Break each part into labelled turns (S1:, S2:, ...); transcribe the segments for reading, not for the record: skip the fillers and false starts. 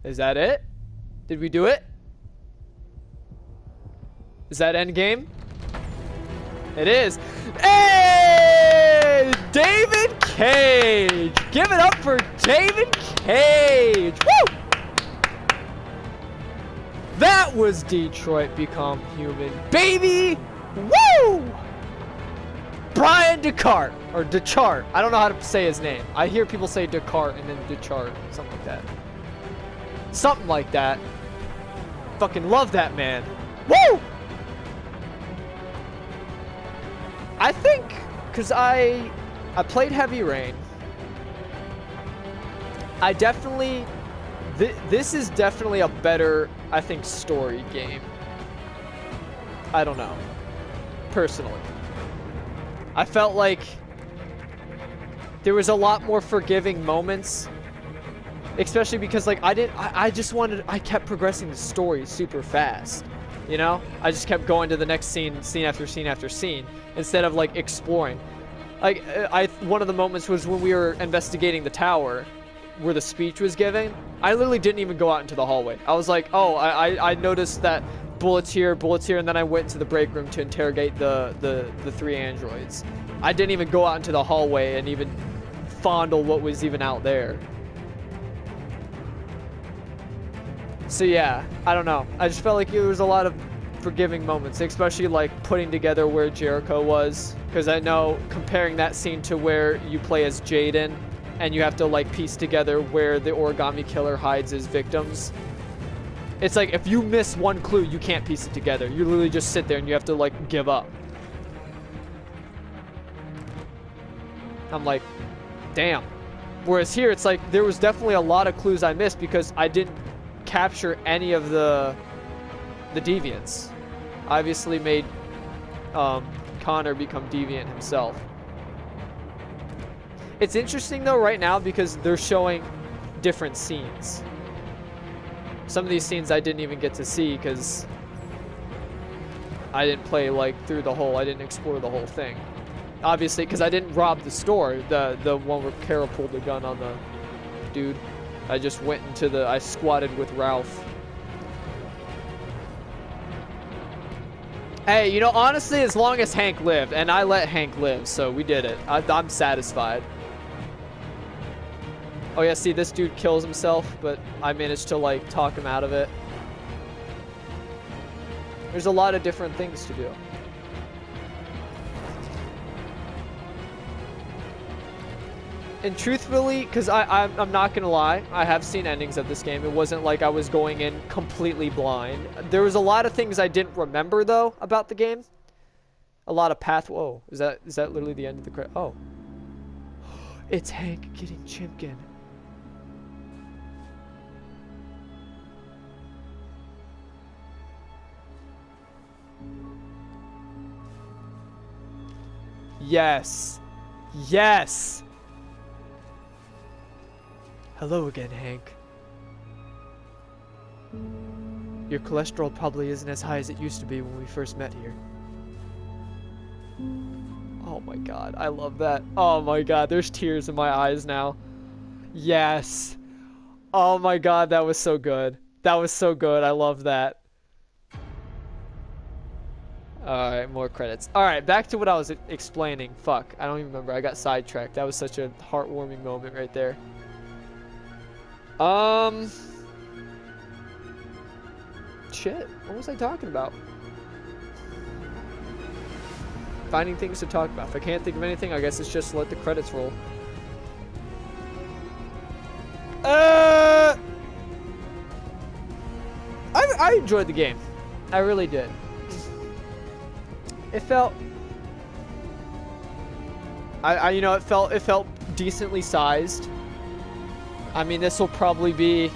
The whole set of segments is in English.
S1: Is that it? Did we do it? Is that end game? It is. Hey! David Cage! Give it up for David Cage! Woo! That was Detroit Become Human, baby! Woo! Brian Descartes, or Descartes. I don't know how to say his name. I hear people say Descartes and then Descartes, something like that. Something like that. Fucking love that man. Woo! I think, cause I played Heavy Rain. I definitely, this is definitely a better, I think, story game. I don't know, personally. I felt like there was a lot more forgiving moments, especially because like I kept progressing the story super fast, you know? I just kept going to the next scene after scene after scene, instead of like exploring. Like one of the moments was when we were investigating the tower where the speech was given. I literally didn't even go out into the hallway. I was like, oh, I noticed that bullets here, and then I went to the break room to interrogate the three androids. I didn't even go out into the hallway and even fondle what was even out there. So yeah, I don't know. I just felt like there was a lot of forgiving moments, especially like putting together where Jericho was, because I know comparing that scene to where you play as Jaden and you have to like piece together where the origami killer hides his victims. It's like if you miss one clue, you can't piece it together. You literally just sit there and you have to like give up. I'm like, damn. Whereas here, it's like there was definitely a lot of clues I missed because I didn't capture any of the deviants. I obviously made Connor become deviant himself. It's interesting though right now because they're showing different scenes. Some of these scenes I didn't even get to see because I didn't play like through the whole, I didn't explore the whole thing. Obviously, because I didn't rob the store, the one where Kara pulled the gun on the dude. I just went into I squatted with Ralph. Hey, you know, honestly, as long as Hank lived, and I let Hank live, so we did it. I'm satisfied. Oh yeah, see, this dude kills himself, but I managed to, like, talk him out of it. There's a lot of different things to do. And truthfully, because I'm not going to lie, I have seen endings of this game. It wasn't like I was going in completely blind. There was a lot of things I didn't remember, though, about the game. A lot of path... Whoa, is that literally the end of the credit? Oh. It's Hank getting Chimkin. Yes. Yes. Hello again, Hank. Your cholesterol probably isn't as high as it used to be when we first met here. Oh my god, I love that. Oh my god, there's tears in my eyes now. Yes. Oh my god, that was so good. That was so good. I love that. Alright, more credits. Alright, back to what I was explaining. Fuck, I don't even remember. I got sidetracked. That was such a heartwarming moment right there. Shit, what was I talking about? Finding things to talk about. If I can't think of anything, I guess it's just let the credits roll. I enjoyed the game. I really did. It felt... you know, it felt decently sized. I mean, this will probably be,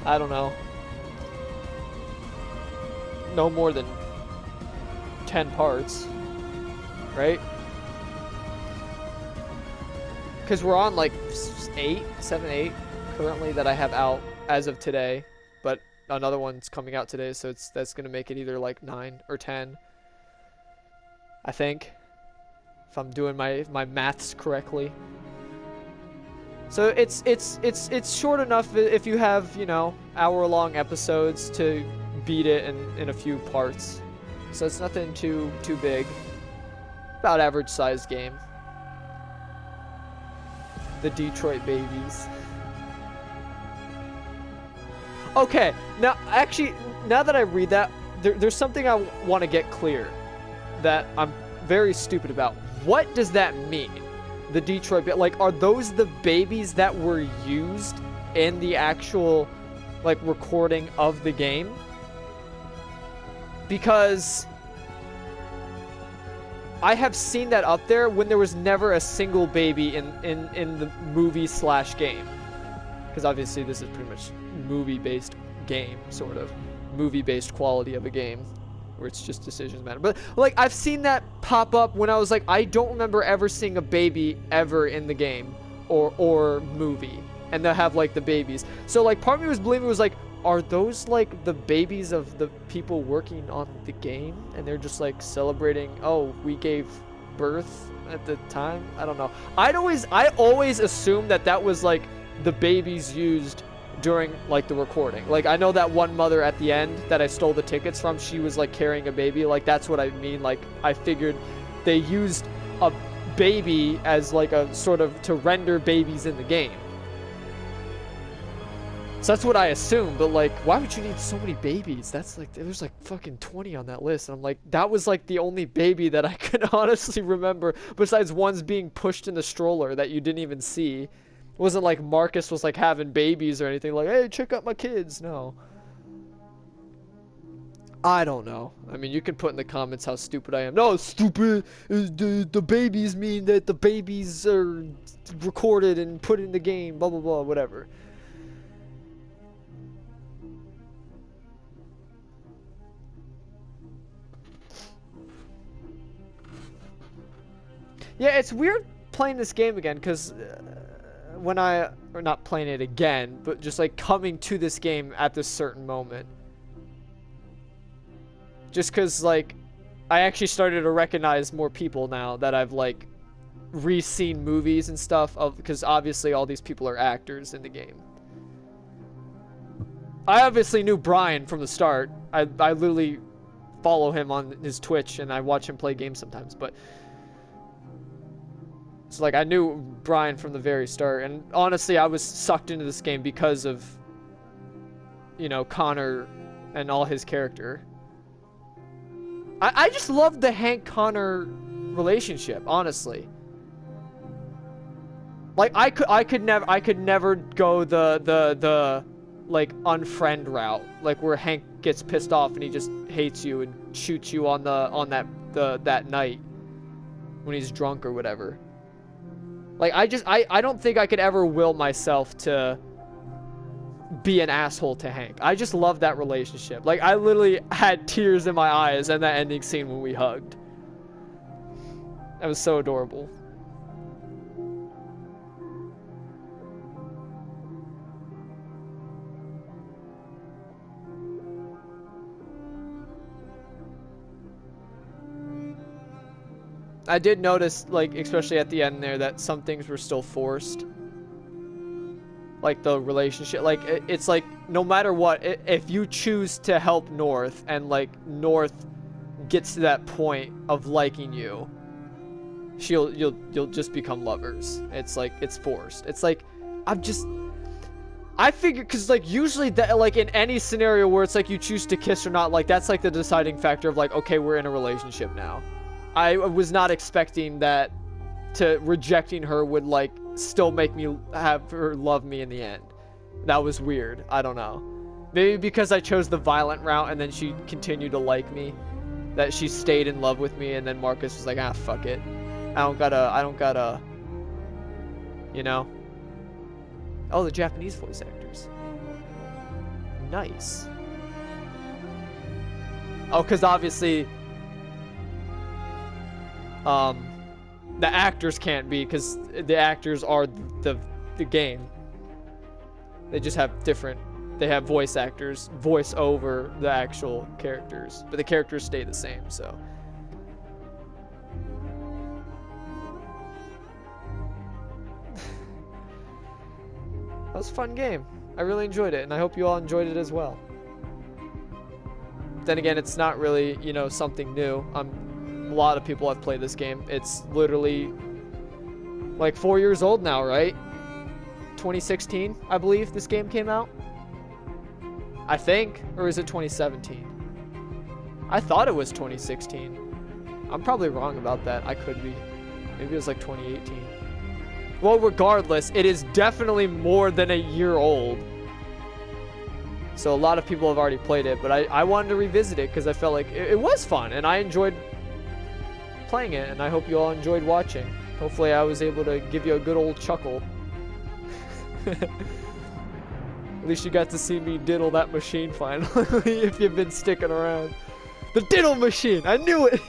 S1: I don't know, no more than 10 parts, right? Because we're on like 7, 8 currently that I have out as of today, but another one's coming out today, so that's gonna make it either like 9 or 10, I think, if I'm doing my maths correctly. So it's short enough if you have, you know, hour-long episodes to beat it in a few parts. So it's nothing too big. About average sized game. The Detroit Babies. Okay, now actually, now that I read that, there's something I want to get clear that I'm very stupid about. What does that mean? The Detroit, like, are those the babies that were used in the actual, like, recording of the game? Because I have seen that up there when there was never a single baby in the movie / game. Because obviously this is pretty much movie-based game, sort of. Movie-based quality of a game. Where it's just decisions matter. But, like, I've seen that pop up when I was like, I don't remember ever seeing a baby ever in the game. Or movie. And they'll have, like, the babies. So, like, part of me was believing, was like, are those, like, the babies of the people working on the game? And they're just, like, celebrating, oh, we gave birth at the time? I don't know. I always assumed that was, like, the babies used during, like, the recording. Like, I know that one mother at the end that I stole the tickets from, she was, like, carrying a baby. Like, that's what I mean. Like, I figured they used a baby as, like, a sort of to render babies in the game. So that's what I assumed, but, like, why would you need so many babies? That's, like, there's, like, fucking 20 on that list. And I'm like, that was, like, the only baby that I could honestly remember, besides ones being pushed in the stroller that you didn't even see. It wasn't like Marcus was, like, having babies or anything, like, hey, check out my kids. No. I don't know. I mean, you can put in the comments how stupid I am. No, stupid. The babies mean that the babies are recorded and put in the game, blah, blah, blah, whatever. Yeah, it's weird playing this game again, because when or not playing it again, but just, like, coming to this game at this certain moment. Just because, like, I actually started to recognize more people now that I've, like, re-seen movies and stuff of, because obviously all these people are actors in the game. I obviously knew Brian from the start. I literally follow him on his Twitch and I watch him play games sometimes, but it's like I knew Brian from the very start, and honestly I was sucked into this game because of, you know, Connor and all his character. I just love the Hank-Connor relationship, honestly. Like, I could never go the like unfriend route, like where Hank gets pissed off and he just hates you and shoots you on that night when he's drunk or whatever. Like, I don't think I could ever will myself to be an asshole to Hank. I just love that relationship. Like, I literally had tears in my eyes in that ending scene when we hugged. That was so adorable. I did notice, like, especially at the end there, that some things were still forced. Like, the relationship. Like, it's like, no matter what, if you choose to help North, and, like, North gets to that point of liking you, you'll just become lovers. It's like, it's forced. It's like, I figure, because, like, usually, that, like, in any scenario where it's like you choose to kiss or not, like, that's, like, the deciding factor of, like, okay, we're in a relationship now. I was not expecting that rejecting her would, like, still make me have her love me in the end. That was weird. I don't know. Maybe because I chose the violent route and then she continued to like me, that she stayed in love with me, and then Marcus was like, ah, fuck it. I don't gotta, you know? Oh, the Japanese voice actors. Nice. Oh, because obviously, the actors can't be, because the actors are the game. They just have they have voice actors voice over the actual characters, but the characters stay the same, so. That was a fun game. I really enjoyed it, and I hope you all enjoyed it as well. Then again, it's not really, you know, something new. A lot of people have played this game. It's literally like 4 years old now, right? 2016, I believe this game came out. I think, or is it 2017? I thought it was 2016. I'm probably wrong about that. I could be. Maybe it was like 2018. Well, regardless, it is definitely more than a year old. So a lot of people have already played it, but I wanted to revisit it because I felt like it was fun, and I enjoyed playing it, and I hope you all enjoyed watching. Hopefully I was able to give you a good old chuckle. At least you got to see me diddle that machine finally, if you've been sticking around. The diddle machine! I knew it!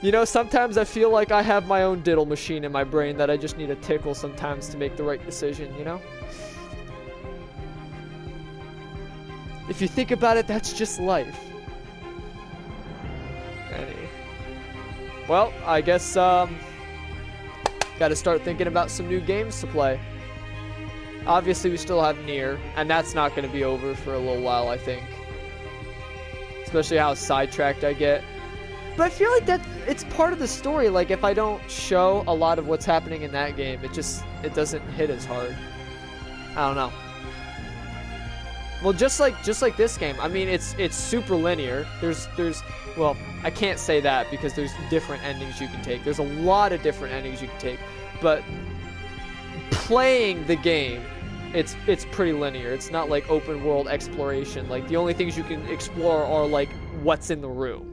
S1: You know, sometimes I feel like I have my own diddle machine in my brain that I just need a tickle sometimes to make the right decision, you know? If you think about it, that's just life. Well, I guess, gotta start thinking about some new games to play. Obviously, we still have Nier, and that's not gonna be over for a little while, I think. Especially how sidetracked I get. But I feel like that it's part of the story. Like, if I don't show a lot of what's happening in that game, it doesn't hit as hard. I don't know. Well, just like this game. I mean, it's super linear. Well, I can't say that because there's different endings you can take. There's a lot of different endings you can take. But playing the game, it's pretty linear. It's not like open world exploration. Like, the only things you can explore are like what's in the room.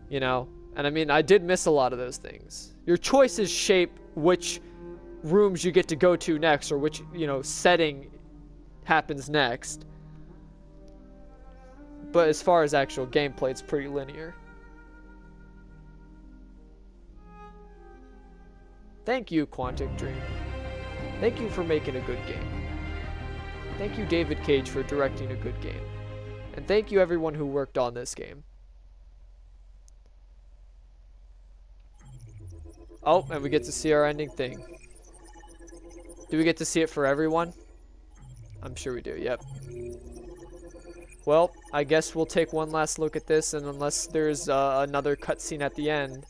S1: You know? And I mean, I did miss a lot of those things. Your choices shape which rooms you get to go to next, or which, you know, setting happens next. But as far as actual gameplay, it's pretty linear. Thank you, Quantic Dream. Thank you for making a good game. Thank you, David Cage, for directing a good game. And thank you, everyone who worked on this game. Oh, and we get to see our ending thing. Do we get to see it for everyone? I'm sure we do, yep. Well, I guess we'll take one last look at this, and unless there's another cutscene at the end,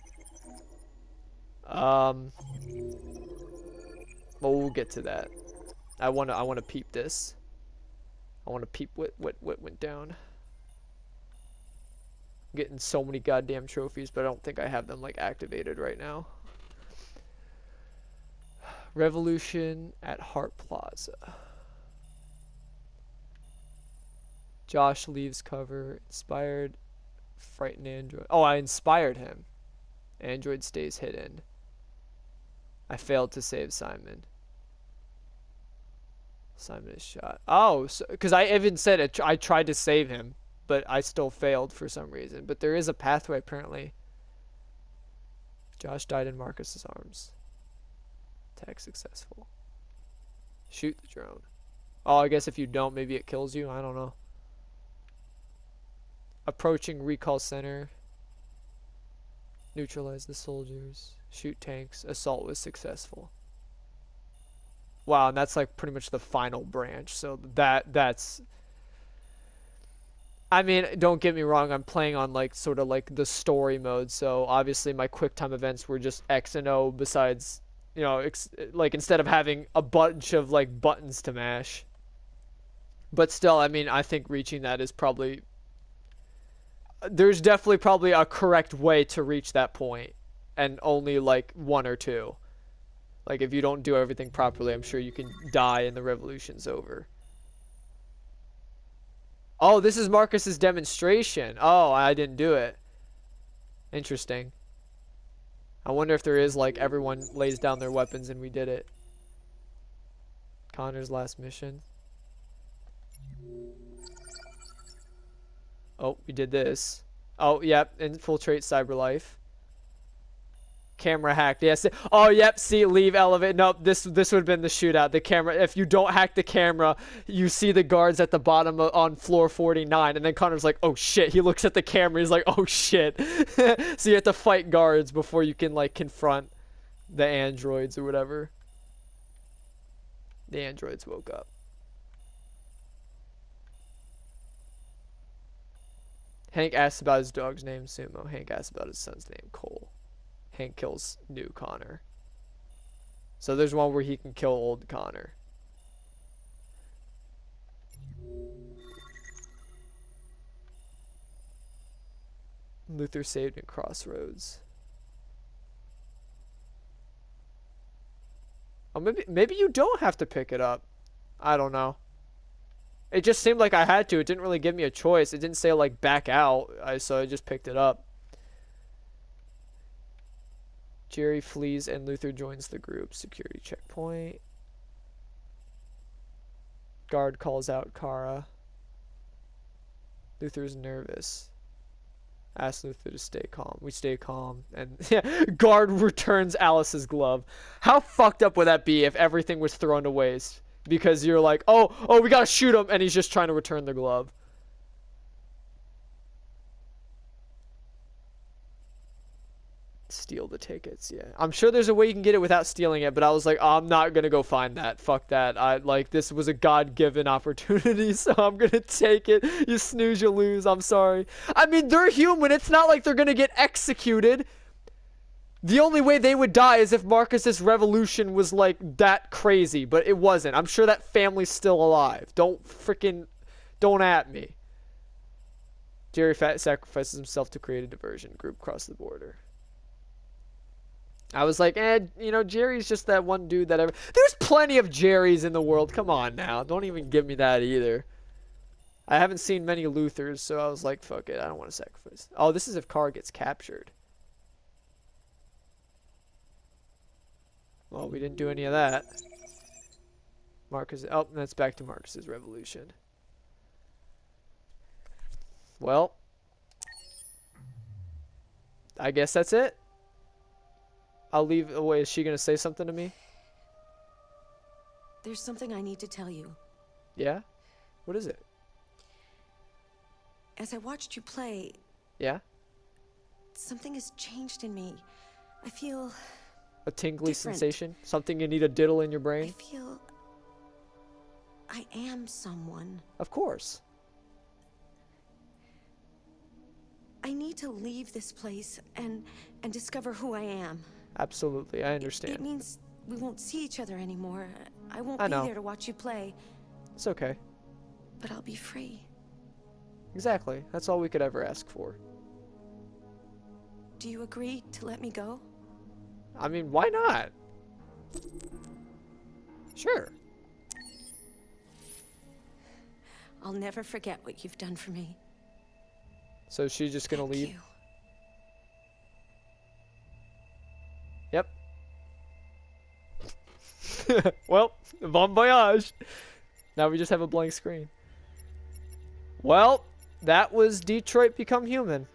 S1: well, we'll get to that. I wanna peep this. I wanna peep what went down. I'm getting so many goddamn trophies, but I don't think I have them like activated right now. Revolution at Heart Plaza. Josh leaves cover. Inspired. Frightened android. Oh, I inspired him. Android stays hidden. I failed to save Simon. Simon is shot. Oh, because I even said it, I tried to save him, but I still failed for some reason. But there is a pathway, apparently. Josh died in Marcus's arms. Attack successful. Shoot the drone. Oh, I guess if you don't, maybe it kills you. I don't know. Approaching recall center. Neutralize the soldiers. Shoot tanks. Assault was successful. Wow, and that's like pretty much the final branch. So that's... I mean, don't get me wrong. I'm playing on like sort of like the story mode. So obviously my quick time events were just X and O besides... You know, like instead of having a bunch of like buttons to mash. But still, I mean, I think reaching that is probably... There's definitely probably a correct way to reach that point. And only like one or two. Like if you don't do everything properly, I'm sure you can die and the revolution's over. Oh, this is Marcus's demonstration. Oh, I didn't do it. Interesting. I wonder if there is, like, everyone lays down their weapons and we did it. Connor's last mission. Oh, we did this. Oh, yep, infiltrate Cyberlife. Camera hacked. Yes. Oh, yep. See, leave elevator. Nope. This would have been the shootout. The camera. If you don't hack the camera, you see the guards at the bottom on floor 49, and then Connor's like, "Oh shit!" He looks at the camera. He's like, "Oh shit!" So you have to fight guards before you can like confront the androids or whatever. The androids woke up. Hank asks about his dog's name, Sumo. Hank asks about his son's name, Cole. Hank kills new Connor. So there's one where he can kill old Connor. Luther saved at Crossroads. Oh, maybe you don't have to pick it up. I don't know. It just seemed like I had to. It didn't really give me a choice. It didn't say like back out. So I just picked it up. Jerry flees and Luther joins the group. Security checkpoint. Guard calls out Kara. Luther's nervous. Asks Luther to stay calm. We stay calm. And guard returns Alice's glove. How fucked up would that be if everything was thrown to waste? Because you're like, oh, we gotta shoot him, and he's just trying to return the glove. Steal the tickets, yeah. I'm sure there's a way you can get it without stealing it, but I was like, oh, I'm not gonna go find that. Fuck that. This was a God-given opportunity, so I'm gonna take it. You snooze, you lose. I'm sorry. I mean, they're human. It's not like they're gonna get executed. The only way they would die is if Marcus's revolution was like that crazy, but it wasn't. I'm sure that family's still alive. Don't at me. Jerry sacrifices himself to create a diversion. Group cross the border. I was like, Jerry's just that one dude that there's plenty of Jerrys in the world. Come on now. Don't even give me that either. I haven't seen many Luthers, so I was like, fuck it. I don't want to sacrifice. Oh, this is if Carr gets captured. Well, we didn't do any of that. Marcus. Oh, that's back to Marcus's revolution. Well, I guess that's it. I'll leave. Oh, wait, is she gonna say something to me?
S2: There's something I need to tell you.
S1: Yeah? What is it?
S2: As I watched you play...
S1: Yeah?
S2: Something has changed in me. I feel...
S1: A tingly
S2: different.
S1: sensation? Something you need a diddle in your
S2: I
S1: brain?
S2: feel... I am someone.
S1: Of course.
S2: I need to leave this place and discover who I am.
S1: Absolutely, I understand.
S2: It means we won't see each other anymore. I won't
S1: I
S2: be
S1: know.
S2: there to watch you play.
S1: It's okay.
S2: But I'll be free.
S1: Exactly. That's all we could ever ask for.
S2: Do you agree to let me go?
S1: I mean, why not? Sure.
S2: I'll never forget what you've done for me.
S1: So she's just gonna leave?
S2: You.
S1: Yep. Well, bon voyage. Now we just have a blank screen. Well, that was Detroit Become Human.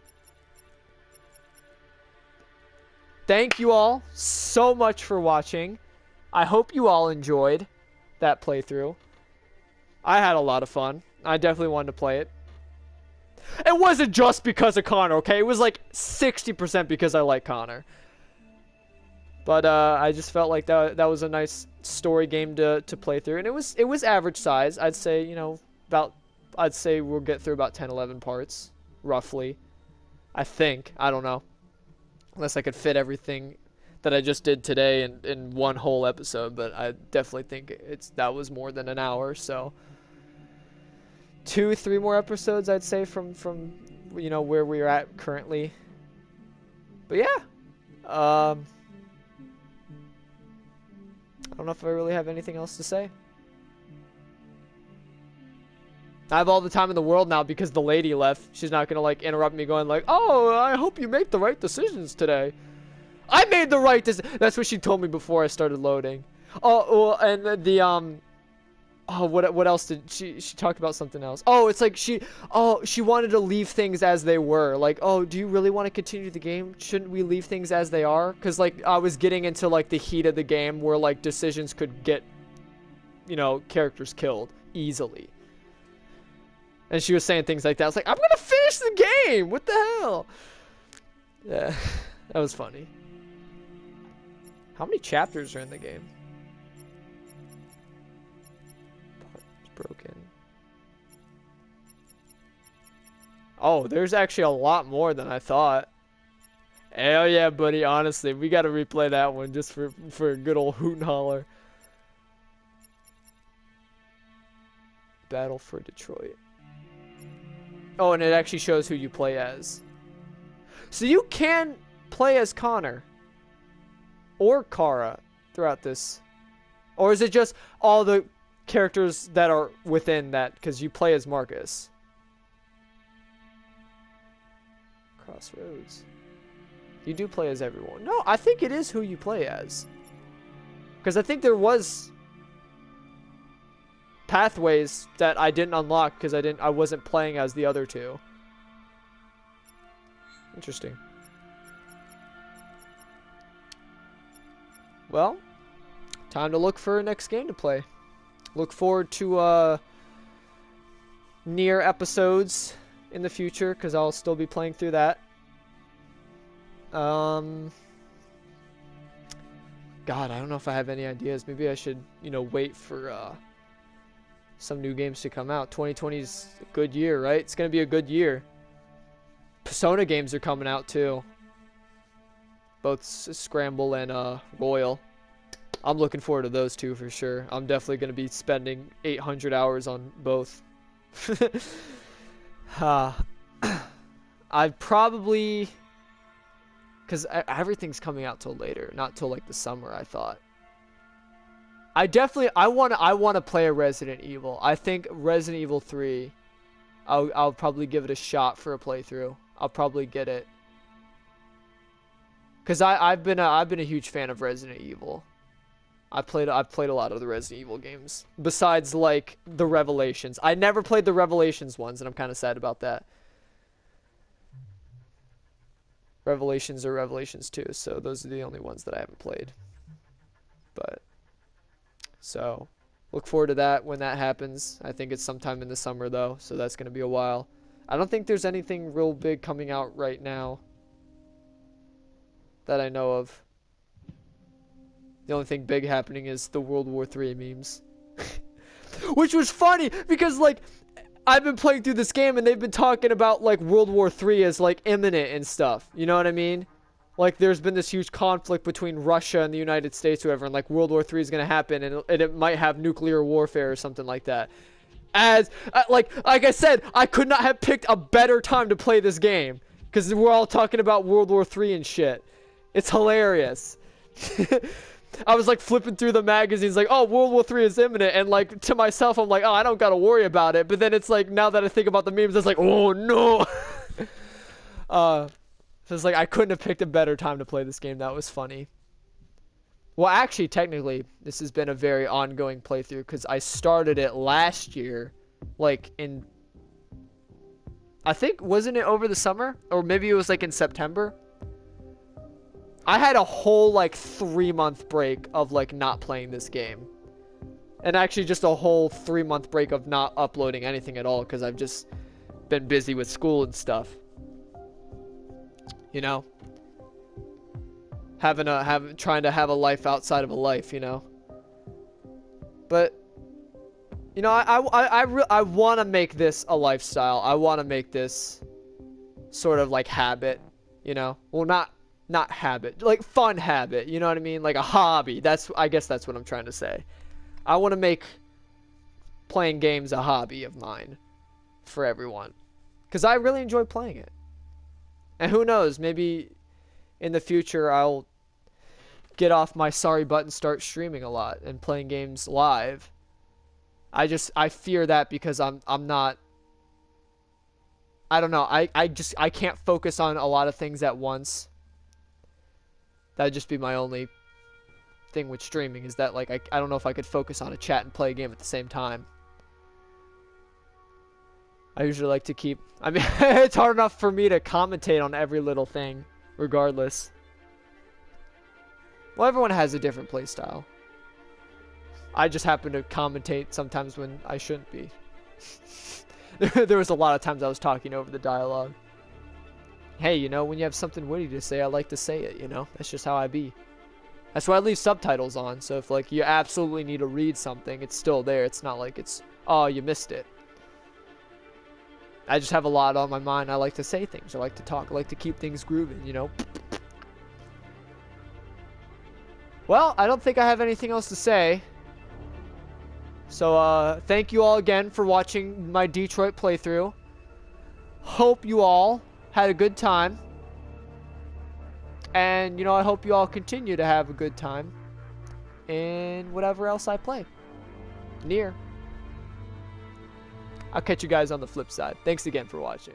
S1: Thank you all so much for watching. I hope you all enjoyed that playthrough. I had a lot of fun. I definitely wanted to play it. It wasn't just because of Connor, okay? It was like 60% because I like Connor. But I just felt like that was a nice story game to play through, and it was average size. I'd say, I'd say we'll get through about 10, 11 parts, roughly. I think. I don't know. Unless I could fit everything that I just did today in one whole episode, but I definitely think that was more than an hour, so 2-3 more episodes I'd say from where we're at currently. But yeah. I don't know if I really have anything else to say. I have all the time in the world now because the lady left. She's not gonna interrupt me going like, "Oh, I hope you make the right decisions today." I made the right decision. That's what she told me before I started loading. Oh, and what else did she talked about something else? Oh, it's like she wanted to leave things as they were. Like, oh, do you really want to continue the game? Shouldn't we leave things as they are? Because I was getting into the heat of the game where decisions could get characters killed easily. And she was saying things like that. I was like, I'm gonna finish the game. What the hell? Yeah, that was funny. How many chapters are in the game? Oh, there's actually a lot more than I thought. Hell yeah, buddy. Honestly, we got to replay that one just for a good old hoot and holler. Battle for Detroit. Oh, and it actually shows who you play as. So you can play as Connor or Kara throughout this. Or is it just all the characters that are within that because you play as Marcus? Crossroads. You do play as everyone. No, I think it is who you play as. Because I think there was pathways that I didn't unlock because I wasn't playing as the other two. Interesting. Well, time to look for a next game to play. Look forward to near episodes in the future because I'll still be playing through that. God, I don't know if I have any ideas. Maybe I should, wait for some new games to come out. 2020 is a good year, right? It's gonna be a good year. Persona games are coming out too. Both Scramble and Royal. I'm looking forward to those two for sure. I'm definitely gonna be spending 800 hours on both. I'd probably, because everything's coming out till later, not till like the summer. I thought. I want to play a Resident Evil. I think Resident Evil 3. I'll probably give it a shot for a playthrough. I'll probably get it. Cause I've been a huge fan of Resident Evil. I've played a lot of the Resident Evil games besides like the Revelations. I never played the Revelations ones, and I'm kind of sad about that. Revelations or Revelations 2, so those are the only ones that I haven't played. But so look forward to that when that happens. I think it's sometime in the summer though, so that's going to be a while. I don't think there's anything real big coming out right now that I know of. The only thing big happening is the World War III memes. Which was funny because like I've been playing through this game and they've been talking about like World War III as like imminent and stuff. You know what I mean? Like there's been this huge conflict between Russia and the United States, whoever, and like World War III is going to happen and it might have nuclear warfare or something like that. As like I said, I could not have picked a better time to play this game because we're all talking about World War III and shit. It's hilarious. I was like flipping through the magazines like, oh, World War III is imminent, and like to myself I'm like, oh, I don't gotta worry about it. But then it's like, now that I think about the memes, it's like, oh no. So it's like I couldn't have picked a better time to play this game. That was funny. Well, actually, technically, this has been a very ongoing playthrough because I started it last year, like in, I think, wasn't it over the summer? Or maybe it was like in September. I had a whole like 3-month break of like not playing this game. And actually just a whole 3-month break of not uploading anything at all because I've just been busy with school and stuff. You know? Trying to have a life outside of a life, you know? But you know, I want to make this a lifestyle. I want to make this sort of like habit, you know? Well, not habit, like fun habit, you know what I mean? Like a hobby. I guess that's what I'm trying to say. I want to make playing games a hobby of mine for everyone because I really enjoy playing it. And who knows, maybe in the future I'll get off my sorry butt and start streaming a lot and playing games live. I fear that because I'm not, I don't know, I can't focus on a lot of things at once. That'd just be my only thing with streaming, is that like I don't know if I could focus on a chat and play a game at the same time. I usually like to keep, I mean, it's hard enough for me to commentate on every little thing regardless. Well, everyone has a different play style. I just happen to commentate sometimes when I shouldn't be. There was a lot of times I was talking over the dialogue. Hey, you know, when you have something witty to say, I like to say it, you know? That's just how I be. That's why I leave subtitles on, so if, like, you absolutely need to read something, it's still there. It's not like it's, oh, you missed it. I just have a lot on my mind. I like to say things. I like to talk. I like to keep things grooving, you know? Well, I don't think I have anything else to say. So, thank you all again for watching my Detroit playthrough. Hope you all had a good time. And, you know, I hope you all continue to have a good time in whatever else I play. Near. I'll catch you guys on the flip side. Thanks again for watching.